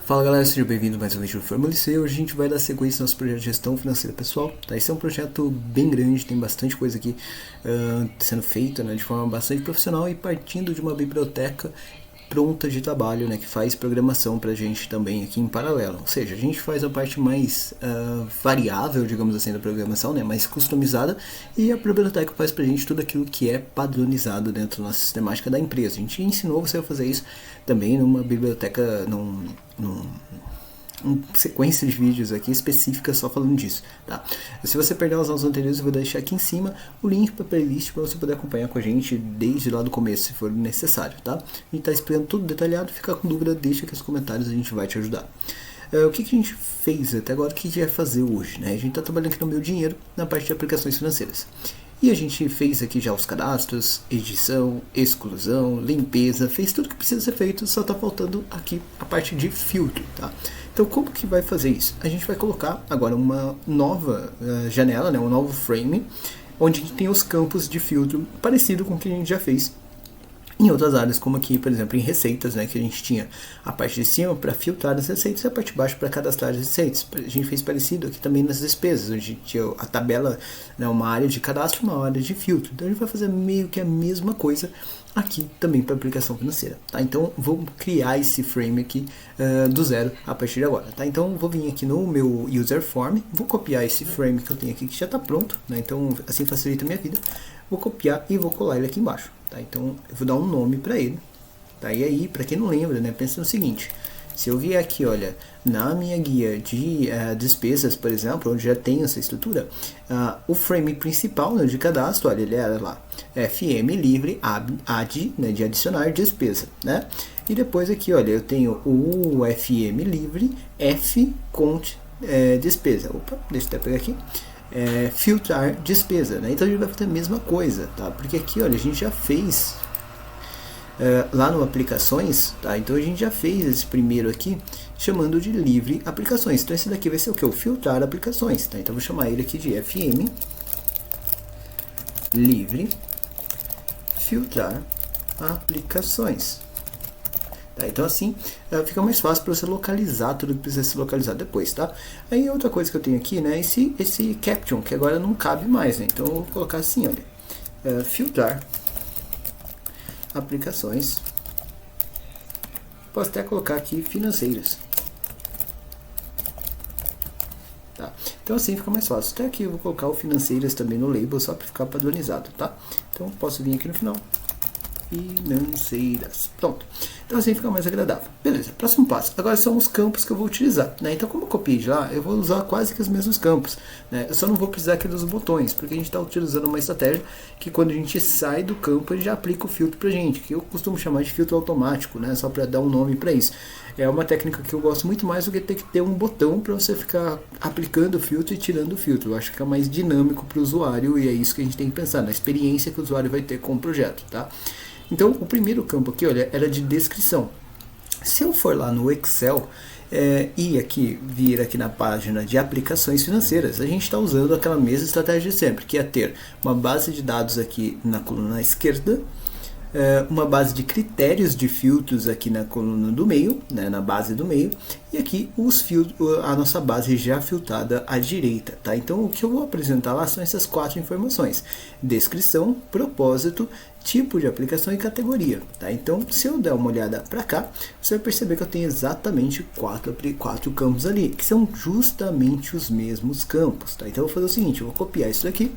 Fala galera, seja bem-vindo a mais um vídeo do Fórmula C. Hoje a gente vai dar sequência no nosso projeto de gestão financeira pessoal. Tá? Esse é um projeto bem grande, tem bastante coisa aqui sendo feita, né, de forma bastante profissional e partindo de uma biblioteca pronta de trabalho, né, que faz programação pra gente também aqui em paralelo. Ou seja, a gente faz a parte mais variável, digamos assim, da programação, né, mais customizada, e a biblioteca faz pra gente tudo aquilo que é padronizado dentro da nossa sistemática da empresa. A gente ensinou você a fazer isso também numa biblioteca, uma sequência de vídeos aqui específica só falando disso, tá? Se você perdeu as aulas anteriores, eu vou deixar aqui em cima o link para a playlist para você poder acompanhar com a gente desde lá do começo, se for necessário, tá? A gente está explicando tudo detalhado, fica com dúvida, deixa aqui nos comentários, a gente vai te ajudar. O que a gente fez até agora, o que a gente vai fazer hoje, né? A gente está trabalhando aqui no Meu Dinheiro, na parte de aplicações financeiras. E a gente fez aqui já os cadastros, edição, exclusão, limpeza, fez tudo que precisa ser feito, só está faltando aqui a parte de filtro, tá? Então como que vai fazer isso? A gente vai colocar agora uma nova janela, né, um novo frame, onde a gente tem os campos de filtro parecido com o que a gente já fez em outras áreas, como aqui, por exemplo, em receitas, né, que a gente tinha a parte de cima para filtrar as receitas e a parte de baixo para cadastrar as receitas. A gente fez parecido aqui também nas despesas, onde a gente tinha a tabela, né, uma área de cadastro e uma área de filtro. Então a gente vai fazer meio que a mesma coisa aqui também para aplicação financeira, tá? Então vou criar esse frame aqui do zero a partir de agora, tá? Então vou vir aqui no meu user form, vou copiar esse frame que eu tenho aqui que já está pronto, né? Então assim facilita a minha vida. Vou copiar e vou colar ele aqui embaixo, tá? Então eu vou dar um nome para ele, tá? E aí, para quem não lembra, né, pensa no seguinte: se eu vier aqui, olha, na minha guia de despesas, por exemplo, onde já tem essa estrutura, o frame principal, né, de cadastro, olha, ele era lá, FM livre add, né, de adicionar despesa, né? E depois aqui, olha, eu tenho o FM livre F cont despesa. Opa, deixa eu até pegar aqui. Filtrar despesa, né? Então a gente vai fazer a mesma coisa, tá? Porque aqui, olha, a gente já fez lá no aplicações, tá? Então a gente já fez esse primeiro aqui chamando de livre aplicações. Então esse daqui vai ser o que? O filtrar aplicações, tá? Então eu vou chamar ele aqui de FM livre filtrar aplicações. Tá, então assim fica mais fácil para você localizar tudo que precisa ser localizado depois, tá? Aí outra coisa que eu tenho aqui, né, esse caption, que agora não cabe mais, né? Então eu vou colocar assim, olha, filtrar aplicações. Posso até colocar aqui financeiras. Tá? Então assim fica mais fácil. Até aqui eu vou colocar o financeiras também no label, só para ficar padronizado, tá? Então posso vir aqui no final, financeiras. Pronto. Então assim fica mais agradável. Beleza, próximo passo. Agora são os campos que eu vou utilizar, né? Então como eu copiei de lá, eu vou usar quase que os mesmos campos, né? Eu só não vou precisar aqui dos botões, porque a gente está utilizando uma estratégia que quando a gente sai do campo, ele já aplica o filtro pra gente, que eu costumo chamar de filtro automático, né? Só para dar um nome para isso. É uma técnica que eu gosto muito mais do que ter que ter um botão para você ficar aplicando o filtro e tirando o filtro. Eu acho que fica mais dinâmico para o usuário e é isso que a gente tem que pensar, na experiência que o usuário vai ter com o projeto, tá? Então, o primeiro campo aqui, olha, era de descrição. Se eu for lá no Excel e aqui vir aqui na página de aplicações financeiras, a gente está usando aquela mesma estratégia de sempre, que é ter uma base de dados aqui na coluna esquerda, uma base de critérios de filtros aqui na coluna do meio, né, na base do meio, e aqui os filtros, a nossa base já filtrada à direita, tá? Então o que eu vou apresentar lá são essas 4 informações: descrição, propósito, tipo de aplicação e categoria, tá? Então se eu der uma olhada para cá, você vai perceber que eu tenho exatamente 4 campos ali, que são justamente os mesmos campos, tá? Então eu vou fazer o seguinte: eu vou copiar isso daqui,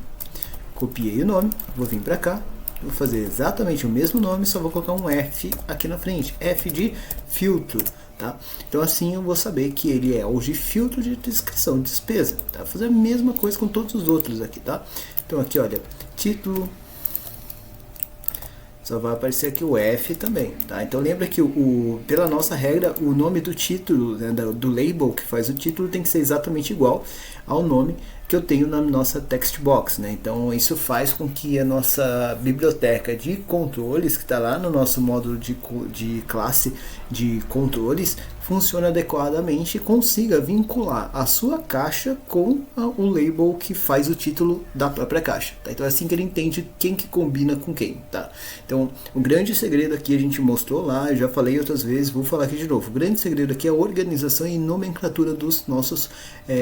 copiei o nome, vou vir para cá, vou fazer exatamente o mesmo nome, só vou colocar um F aqui na frente, F de filtro, tá? Então assim eu vou saber que ele é o de filtro de descrição de despesa, tá? Vou fazer a mesma coisa com todos os outros aqui, tá? Então aqui, olha, título, só vai aparecer aqui o F também, tá? Então lembra que pela nossa regra, o nome do título, né, do label que faz o título tem que ser exatamente igual ao nome que eu tenho na nossa text box, né? Então isso faz com que a nossa biblioteca de controles, que está lá no nosso módulo de classe de controles, funcione adequadamente e consiga vincular a sua caixa com o label que faz o título da própria caixa. Tá? Então é assim que ele entende quem que combina com quem. Tá? Então o grande segredo aqui a gente mostrou lá, eu já falei outras vezes, vou falar aqui de novo. O grande segredo aqui é a organização e nomenclatura dos nossos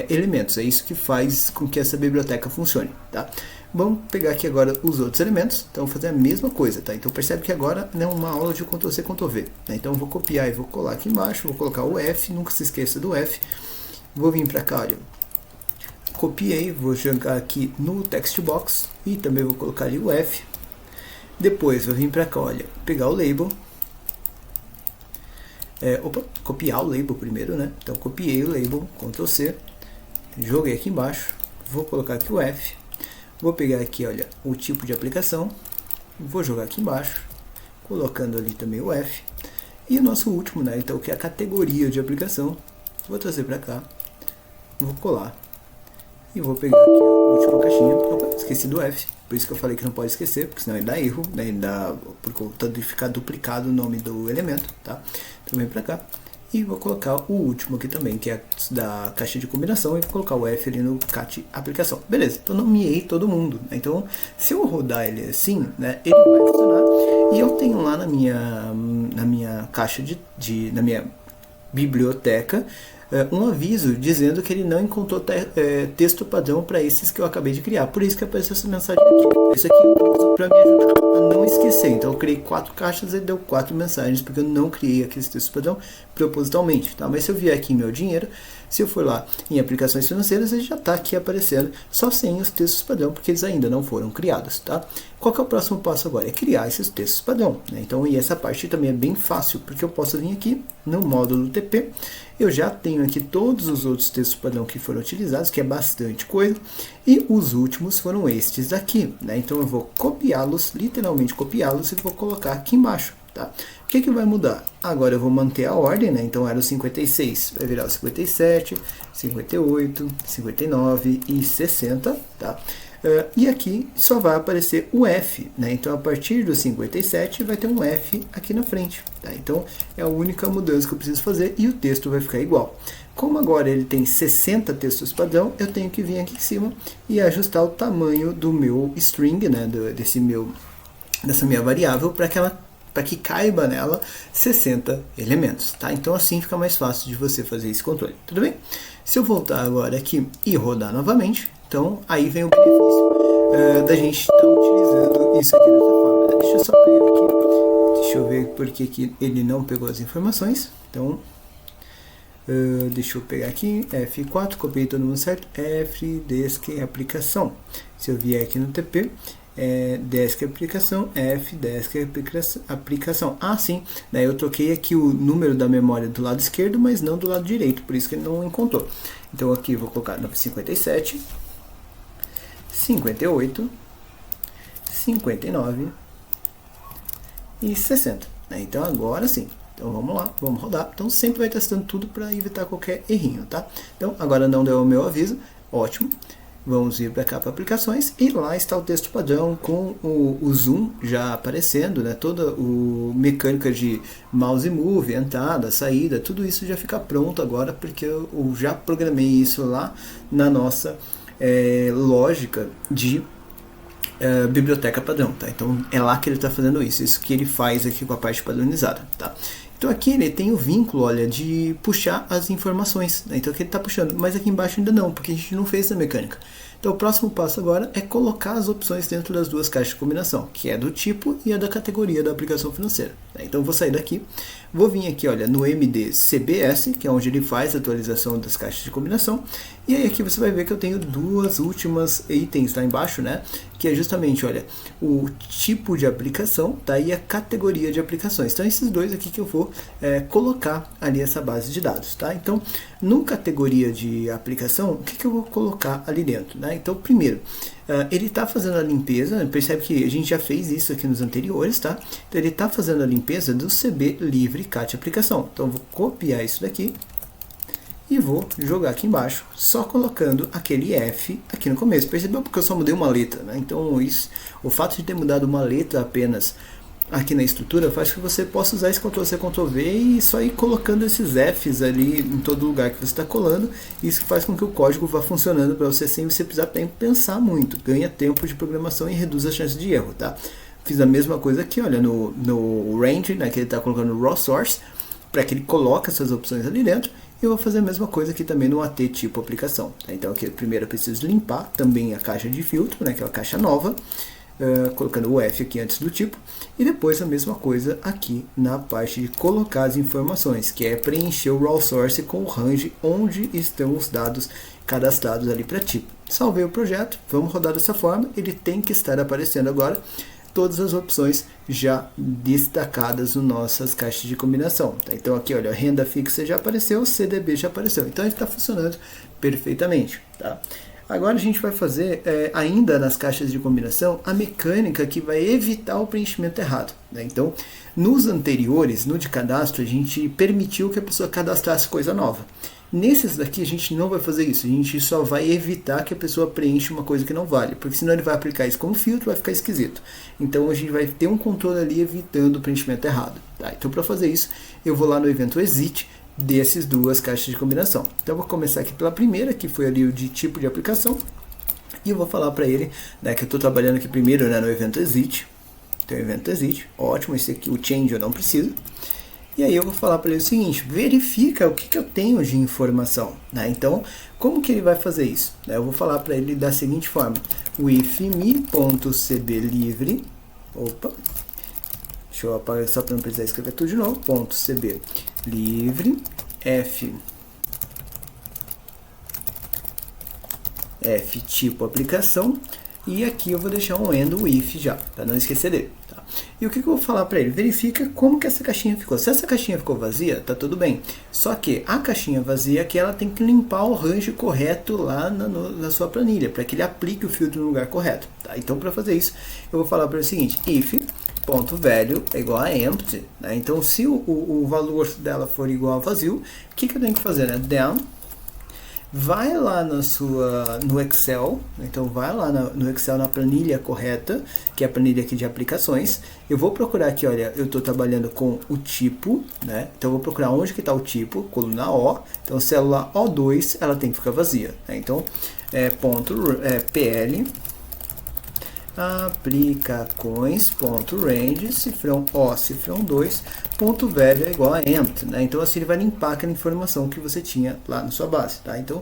elementos. É isso que faz com que essa biblioteca funcione. Tá? Vamos pegar aqui agora os outros elementos, então vou fazer a mesma coisa, tá? Então percebe que agora é uma aula de Ctrl+C, Ctrl+V, né? Então eu vou copiar e vou colar aqui embaixo, vou colocar o F, nunca se esqueça do F, vou vir para cá, olha, copiei, vou jogar aqui no text box e também vou colocar ali o F, depois vou vir para cá, olha, pegar o label, copiar o label primeiro, né? Então copiei o label, Ctrl+C, joguei aqui embaixo, vou colocar aqui o F, vou pegar aqui, olha, o tipo de aplicação, vou jogar aqui embaixo, colocando ali também o F, e o nosso último, né, então que é a categoria de aplicação, vou trazer para cá, vou colar, e vou pegar aqui a última caixinha, opa, esqueci do F, por isso que eu falei que não pode esquecer, porque senão ele dá erro, né, ele dá, por conta de ficar duplicado o nome do elemento, tá, então vem para cá, e vou colocar o último aqui também, que é da caixa de combinação, e vou colocar o F ali no cat aplicação. Beleza, então nomeei todo mundo, né? Então se eu rodar ele assim, né, ele vai funcionar, e eu tenho lá na minha caixa na minha biblioteca, um aviso dizendo que ele não encontrou texto padrão para esses que eu acabei de criar. Por isso que apareceu essa mensagem aqui. Isso aqui eu uso para me ajudar a não esquecer. Então eu criei 4 caixas e deu 4 mensagens, porque eu não criei aquele texto padrão propositalmente. Tá? Mas se eu vier aqui em meu dinheiro, se eu for lá em aplicações financeiras, ele já está aqui aparecendo, só sem os textos padrão, porque eles ainda não foram criados. Tá? Qual que é o próximo passo agora? É criar esses textos padrão. Né? Então, e essa parte também é bem fácil, porque eu posso vir aqui no módulo TP, eu já tenho aqui todos os outros textos padrão que foram utilizados, que é bastante coisa, e os últimos foram estes daqui, né? Então eu vou copiá-los, literalmente copiá-los, e vou colocar aqui embaixo, tá? O que que vai mudar? Agora eu vou manter a ordem, né? Então era o 56, vai virar o 57, 58, 59 e 60, tá? E aqui só vai aparecer o F, né? Então a partir do 57 vai ter um F aqui na frente, tá? Então é a única mudança que eu preciso fazer e o texto vai ficar igual. Como agora ele tem 60 textos padrão, eu tenho que vir aqui em cima e ajustar o tamanho do meu string, né? Dessa minha variável para que caiba nela 60 elementos, tá? Então assim fica mais fácil de você fazer esse controle, tudo bem? Se eu voltar agora aqui e rodar novamente, então aí vem o benefício da gente estar utilizando isso aqui dessa forma. Deixa eu só pegar aqui, deixa eu ver porque que ele não pegou as informações, então deixa eu pegar aqui, F4, copiei todo mundo certo, F, desk, aplicação. Se eu vier aqui no TP, desk aplicação, F, desk aplicação. Ah, sim, daí eu troquei aqui o número da memória do lado esquerdo, mas não do lado direito, por isso que ele não encontrou. Então aqui eu vou colocar 57, 58, 59 e 60. Né? Então agora sim. Então vamos lá, vamos rodar. Então sempre vai testando tudo para evitar qualquer errinho, tá? Então agora não deu o meu aviso, ótimo. Vamos ir para cá para aplicações e lá está o texto padrão com o zoom já aparecendo, né? Toda a mecânica de mouse move, entrada, saída, tudo isso já fica pronto agora porque eu já programei isso lá na nossa lógica de biblioteca padrão, tá? Então é lá que ele está fazendo isso que ele faz aqui com a parte padronizada, tá? Então aqui ele tem o vínculo, olha, de puxar as informações, né? Então aqui ele está puxando, mas aqui embaixo ainda não, porque a gente não fez essa mecânica. Então o próximo passo agora é colocar as opções dentro das duas caixas de combinação, que é do tipo e a da categoria da aplicação financeira. Então eu vou sair daqui, vou vir aqui, olha, no MD-CBS, que é onde ele faz a atualização das caixas de combinação, e aí aqui você vai ver que eu tenho duas últimas itens lá embaixo, né? Que é justamente, olha, o tipo de aplicação, tá? E a categoria de aplicações. Então esses dois aqui que eu vou colocar ali essa base de dados, tá? Então, no categoria de aplicação, o que eu vou colocar ali dentro, né? Então, primeiro, ele está fazendo a limpeza, percebe que a gente já fez isso aqui nos anteriores, tá? Então, ele está fazendo a limpeza do CB livre cat aplicação. Então, eu vou copiar isso daqui e vou jogar aqui embaixo, só colocando aquele F aqui no começo. Percebeu? Porque eu só mudei uma letra, né? Então, o fato de ter mudado uma letra apenas aqui na estrutura faz com que você possa usar esse Ctrl+C, Ctrl+V e só ir colocando esses Fs ali em todo lugar que você está colando. Isso faz com que o código vá funcionando para você sem você precisar pensar muito. Ganha tempo de programação e reduz as chances de erro, tá? Fiz a mesma coisa aqui, olha, no range, né, que ele está colocando no raw source, para que ele coloque essas opções ali dentro. Eu vou fazer a mesma coisa aqui também no AT tipo aplicação. Então aqui primeiro eu preciso limpar também a caixa de filtro, né, aquela caixa nova, colocando o F aqui antes do tipo, e depois a mesma coisa aqui na parte de colocar as informações, que é preencher o raw source com o range onde estão os dados cadastrados ali para tipo. Salvei o projeto, vamos rodar dessa forma, ele tem que estar aparecendo agora todas as opções já destacadas nas nossas caixas de combinação. Tá? Então aqui, olha, renda fixa já apareceu, CDB já apareceu. Então ele está funcionando perfeitamente. Tá? Agora a gente vai fazer, ainda nas caixas de combinação, a mecânica que vai evitar o preenchimento errado. Né? Então, nos anteriores, no de cadastro, a gente permitiu que a pessoa cadastrasse coisa nova. Nesses daqui a gente não vai fazer isso, a gente só vai evitar que a pessoa preencha uma coisa que não vale, porque senão ele vai aplicar isso como filtro, vai ficar esquisito. Então a gente vai ter um controle ali evitando o preenchimento errado. Tá? Então para fazer isso, eu vou lá no evento exit dessas duas caixas de combinação. Então eu vou começar aqui pela primeira, que foi ali o de tipo de aplicação, e eu vou falar para ele, né, que eu estou trabalhando aqui primeiro, né, no evento exit. Então evento exit, ótimo, esse aqui, o change eu não preciso. E aí eu vou falar para ele o seguinte, verifica o que eu tenho de informação. Né? Então, como que ele vai fazer isso? Eu vou falar para ele da seguinte forma, with me.cblivre, deixa eu apagar só para não precisar escrever tudo de novo, .cblivre, f tipo aplicação, e aqui eu vou deixar um end with já, para não esquecer dele. E o que eu vou falar para ele? Verifica como que essa caixinha ficou. Se essa caixinha ficou vazia, tá tudo bem. Só que a caixinha vazia aqui, ela tem que limpar o range correto lá na sua planilha, para que ele aplique o filtro no lugar correto. Tá? Então, para fazer isso, eu vou falar para ele o seguinte, if.value é igual a empty. Né? Então, se o valor dela for igual a vazio, o que eu tenho que fazer? Né? Then, vai lá no Excel, então vai lá no Excel na planilha correta, que é a planilha aqui de aplicações. Eu vou procurar aqui, olha, eu estou trabalhando com o tipo, né? Então eu vou procurar onde que está o tipo, coluna O. Então célula O2, ela tem que ficar vazia. Né? Então PL aplicacões.range, cifrão O, cifrão 2, ponto velho é igual a empty, né? Então assim ele vai limpar aquela informação que você tinha lá na sua base, tá? Então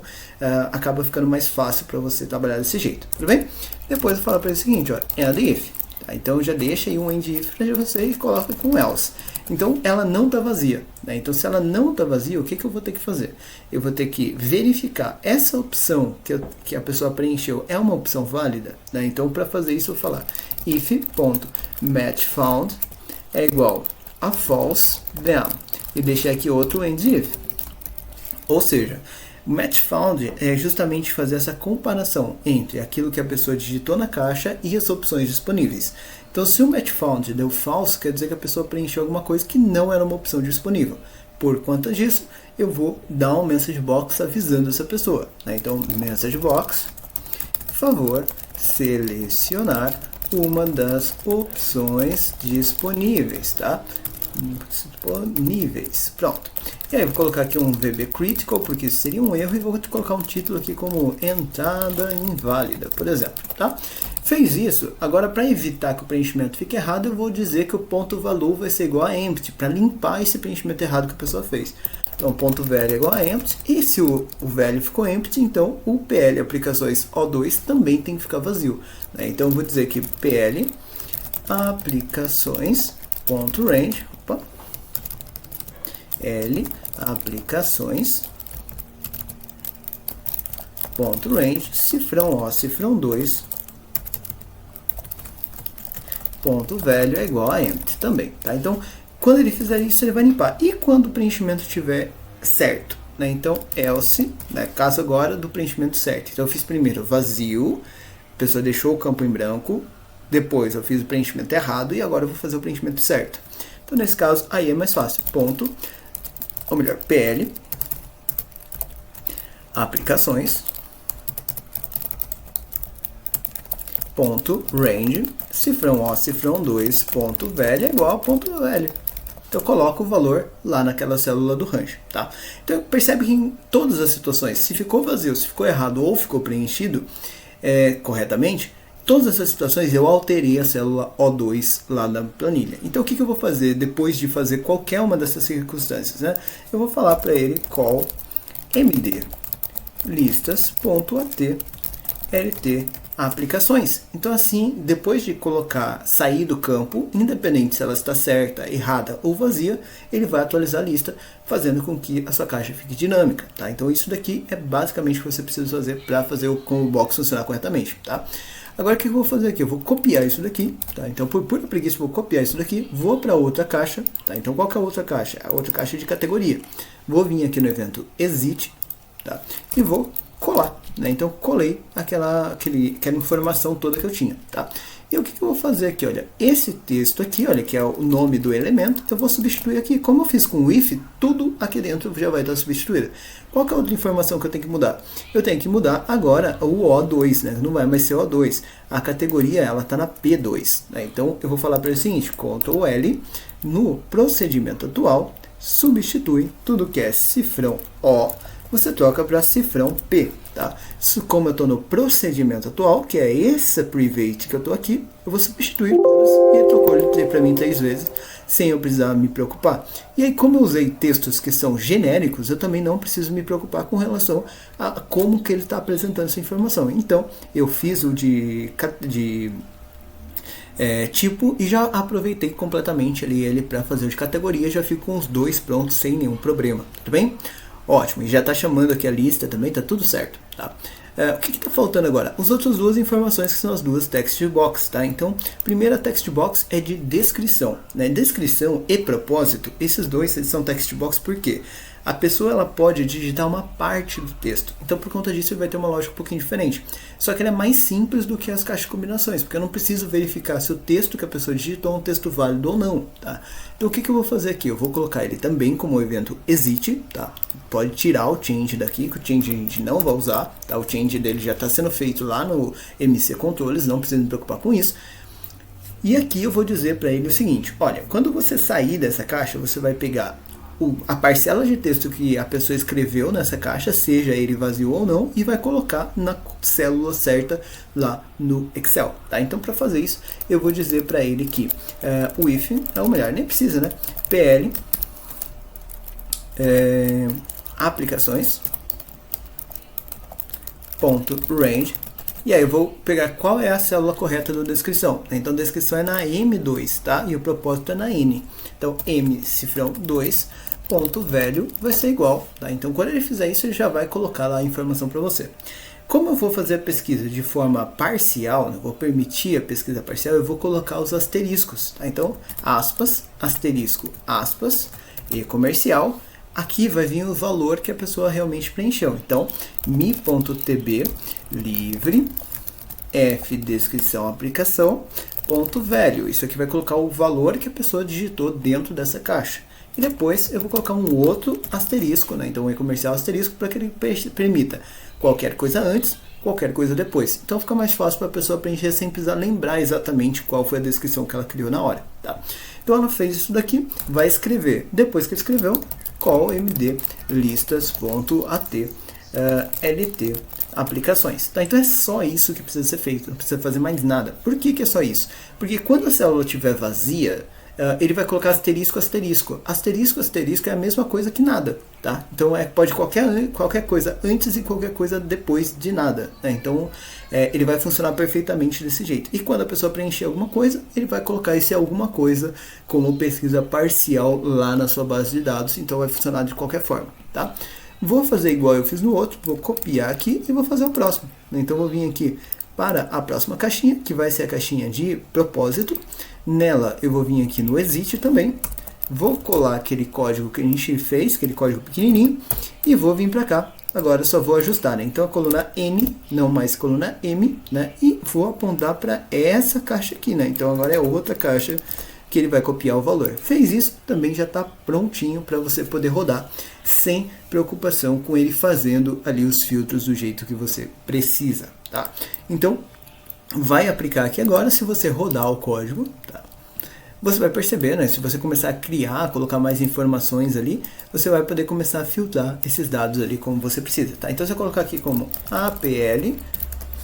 acaba ficando mais fácil para você trabalhar desse jeito, tudo bem? Depois eu falo para ele o seguinte, ó, and if, tá? Então já deixa aí um end if para você e coloca com else. Então ela não está vazia, né? Então se ela não está vazia, o que eu vou ter que fazer? Eu vou ter que verificar essa opção que a pessoa preencheu é uma opção válida, né? Então para fazer isso eu vou falar if.matchFound é igual a false then, e deixar aqui outro end if. Ou seja, o matchFound é justamente fazer essa comparação entre aquilo que a pessoa digitou na caixa e as opções disponíveis. Então, se o matchFound deu falso, quer dizer que a pessoa preencheu alguma coisa que não era uma opção disponível. Por conta disso, eu vou dar um message box avisando essa pessoa. Né? Então, message box, por favor, selecionar uma das opções disponíveis, tá? Disponíveis, pronto. E aí eu vou colocar aqui um VB critical, porque isso seria um erro, e vou colocar um título aqui como entrada inválida, por exemplo, tá? Fez isso, agora para evitar que o preenchimento fique errado, eu vou dizer que o ponto valor vai ser igual a empty, para limpar esse preenchimento errado que a pessoa fez. Então, ponto value é igual a empty, e se o value ficou empty, então o PL aplicações O2 também tem que ficar vazio. Né? Então, eu vou dizer que PL aplicações.range, L aplicações.range, cifrão O, cifrão 2, ponto value é igual a empty também, tá? Então, quando ele fizer isso, ele vai limpar. E quando o preenchimento estiver certo, né? Então, else, né? Caso agora do preenchimento certo. Então, eu fiz primeiro vazio, a pessoa deixou o campo em branco, depois eu fiz o preenchimento errado e agora eu vou fazer o preenchimento certo. Então, nesse caso, aí é mais fácil. Ponto, ou melhor, PL, aplicações, ponto range, cifrão O, cifrão 2, ponto velho é igual a ponto velho. Então eu coloco o valor lá naquela célula do range, tá? Então percebe que em todas as situações, se ficou vazio, se ficou errado ou ficou preenchido corretamente, todas essas situações eu alterei a célula O2 lá na planilha. Então o que eu vou fazer depois de fazer qualquer uma dessas circunstâncias, né? Eu vou falar para ele call md listas.at lt aplicações. Então assim, depois de sair do campo, independente se ela está certa, errada ou vazia, ele vai atualizar a lista, fazendo com que a sua caixa fique dinâmica, tá? Então isso daqui é basicamente o que você precisa fazer para fazer o combo box funcionar corretamente, tá? Agora o que eu vou fazer aqui? Eu vou copiar isso daqui, tá? Então por pura preguiça eu vou copiar isso daqui, vou para outra caixa, tá? Então qual que é a outra caixa? A outra caixa de categoria. Vou vir aqui no evento exit, tá? E vou colar, né? Então colei aquela informação toda que eu tinha, tá? E o que eu vou fazer aqui? Olha, esse texto aqui, olha, que é o nome do elemento, eu vou substituir aqui. Como eu fiz com o if, tudo aqui dentro já vai estar substituído. Qual que é a outra informação que eu tenho que mudar? Eu tenho que mudar agora o O2, né? Não vai mais ser O2. A categoria, ela está na P2, né? Então eu vou falar para ele o seguinte, Ctrl L, no procedimento atual, substitui tudo que é cifrão O, você troca para cifrão P, tá? Isso, como eu estou no procedimento atual, que é essa private que eu estou aqui, eu vou substituir todas e ele trocou ele para mim 3 vezes, sem eu precisar me preocupar. E aí, como eu usei textos que são genéricos, eu também não preciso me preocupar com relação a como que ele está apresentando essa informação. Então, eu fiz o de tipo e já aproveitei completamente ali ele para fazer o de categoria, já fico com os 2 prontos sem nenhum problema, tudo bem? Ótimo, e já está chamando aqui a lista também, está tudo certo, tá? O que está faltando agora? As outras duas informações que são as duas text box, tá? Então, primeira text box é de descrição, né? Descrição e propósito, esses dois são text box por quê? A pessoa ela pode digitar uma parte do texto, então por conta disso ele vai ter uma lógica um pouquinho diferente. Só que ela é mais simples do que as caixas de combinações, porque eu não preciso verificar se o texto que a pessoa digitou é um texto válido ou não, tá? Então o que eu vou fazer aqui? Eu vou colocar ele também como evento exit, tá? Pode tirar o change daqui, que o change a gente não vai usar, tá? O change dele já está sendo feito lá no MC Controles, não precisa me preocupar com isso. E aqui eu vou dizer para ele o seguinte, olha, quando você sair dessa caixa, você vai pegar a parcela de texto que a pessoa escreveu nessa caixa, seja ele vazio ou não, e vai colocar na célula certa lá no Excel, tá? Então para fazer isso, eu vou dizer para ele que o if, ou melhor, nem precisa, né? PL aplicações .range, e aí eu vou pegar qual é a célula correta da descrição. Então a descrição é na M2, tá? E o propósito é na N. Então M cifrão 2 ponto velho vai ser igual, tá? Então quando ele fizer isso, ele já vai colocar lá a informação para você. Como eu vou fazer a pesquisa de forma parcial, né? Vou permitir a pesquisa parcial, eu vou colocar os asteriscos, tá? Então aspas, asterisco, aspas, e comercial. Aqui vai vir o valor que a pessoa realmente preencheu. Então, mi.tb livre f descrição aplicação ponto velho. Isso aqui vai colocar o valor que a pessoa digitou dentro dessa caixa. E depois eu vou colocar um outro asterisco, né? Então, comercial asterisco para que ele permita qualquer coisa antes, qualquer coisa depois. Então fica mais fácil para a pessoa preencher sem precisar lembrar exatamente qual foi a descrição que ela criou na hora, tá? Então ela fez isso daqui, vai escrever. Depois que escreveu, call md listas.at lt aplicações, tá? Então é só isso que precisa ser feito, não precisa fazer mais nada. Por que é só isso? Porque quando a célula estiver vazia, ele vai colocar asterisco, asterisco. Asterisco, asterisco é a mesma coisa que nada, tá? Então pode qualquer coisa antes e qualquer coisa depois de nada, né? Então ele vai funcionar perfeitamente desse jeito. E quando a pessoa preencher alguma coisa, ele vai colocar esse alguma coisa como pesquisa parcial lá na sua base de dados. Então vai funcionar de qualquer forma, tá? Vou fazer igual eu fiz no outro, vou copiar aqui e vou fazer o próximo. Então vou vir aqui para a próxima caixinha, que vai ser a caixinha de propósito. Nela eu vou vir aqui no exit também, vou colar aquele código que a gente fez, aquele código pequenininho, e vou vir para cá. Agora eu só vou ajustar, né? Então a coluna N, não mais coluna M, né? E vou apontar para essa caixa aqui, né? Então agora é outra caixa que ele vai copiar o valor. Fez isso, também já está prontinho para você poder rodar, sem preocupação com ele fazendo ali os filtros do jeito que você precisa, tá? Então, vai aplicar aqui agora. Se você rodar o código, tá? Você vai perceber, né? Se você começar a criar, colocar mais informações ali, você vai poder começar a filtrar esses dados ali como você precisa, tá? Então, se eu colocar aqui como APL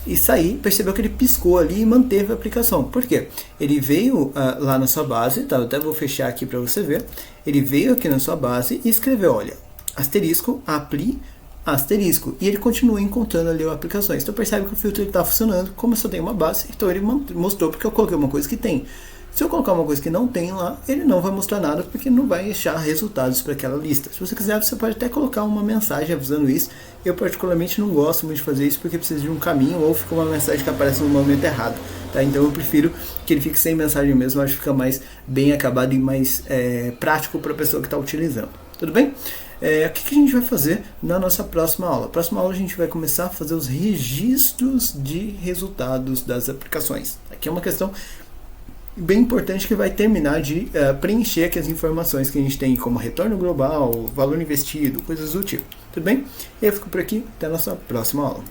e sair, percebeu que ele piscou ali e manteve a aplicação. Por quê? Ele veio lá na sua base, tá? Eu até vou fechar aqui para você ver. Ele veio aqui na sua base e escreveu, olha, asterisco, apply, asterisco, e ele continua encontrando ali aplicações. Então percebe que o filtro está funcionando. Como eu só tenho uma base, então ele mostrou porque eu coloquei uma coisa que tem. Se eu colocar uma coisa que não tem lá, ele não vai mostrar nada, porque não vai achar resultados para aquela lista. Se você quiser, você pode até colocar uma mensagem avisando isso. Eu particularmente não gosto muito de fazer isso, porque precisa de um caminho, ou fica uma mensagem que aparece no momento errado. Tá? Então eu prefiro que ele fique sem mensagem mesmo, eu acho que fica mais bem acabado e mais prático para a pessoa que está utilizando. Tudo bem? O que a gente vai fazer na nossa próxima aula? Na próxima aula a gente vai começar a fazer os registros de resultados das aplicações. Aqui é uma questão bem importante que vai terminar de preencher aqui as informações que a gente tem como retorno global, valor investido, coisas do tipo. Tudo bem? Eu fico por aqui, até a nossa próxima aula.